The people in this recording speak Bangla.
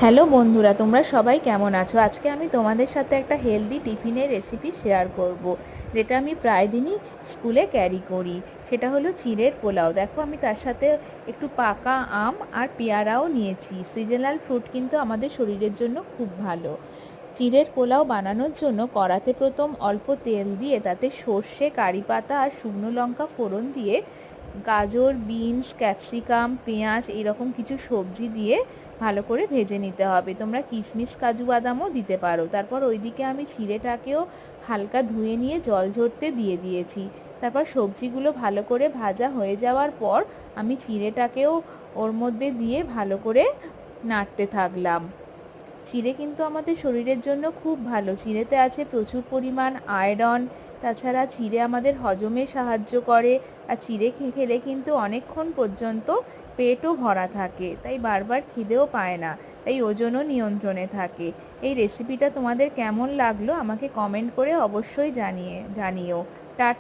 হ্যালো বন্ধুরা, তোমরা সবাই কেমন আছো? আজকে আমি তোমাদের সাথে একটা হেলদি টিফিনের রেসিপি শেয়ার করব, যেটা আমি প্রায় দিনই স্কুলে ক্যারি করি। সেটা হলো চিড়ের পোলাও। দেখো, আমি তার সাথে একটু পাকা আম আর পেয়ারাও নিয়েছি। সিজনাল ফ্রুট কিন্তু আমাদের শরীরের জন্য খুব ভালো। চিড়ের পোলাও বানানোর জন্য কড়াতে প্রথম অল্প তেল দিয়ে তাতে সর্ষে, কারি পাতা আর শুকনো লঙ্কা ফোড়ন দিয়ে গাজর, বিনস, ক্যাপসিকাম, পেঁয়াজ এরকম কিছু সবজি দিয়ে ভালো করে ভেজে নিতে হবে। তোমরা কিশমিশ, কাজু বাদামও দিতে পারো। তারপর ওইদিকে আমি চিড়েটাকেও হালকা ধুয়ে নিয়ে জল ঝরতে দিয়ে দিয়েছি। তারপর সবজিগুলো ভালো করে ভাজা হয়ে যাওয়ার পর আমি চিড়েটাকেও ওর মধ্যে দিয়ে ভালো করে নাড়তে থাকলাম। চিড়ে কিন্তু আমাদের শরীরের জন্য খুব ভালো। চিড়েতে আছে প্রচুর পরিমাণ আয়রন। তাছাড়া চিড়ে আমাদের হজমে সাহায্য করে। আর চিড়ে খেলে কিন্তু অনেকক্ষণ পর্যন্ত পেটও ভরা থাকে, তাই বারবার খিদেও পায় না, তাই ওজনও নিয়ন্ত্রণে থাকে। এই রেসিপিটা তোমাদের কেমন লাগলো আমাকে কমেন্ট করে অবশ্যই জানিও।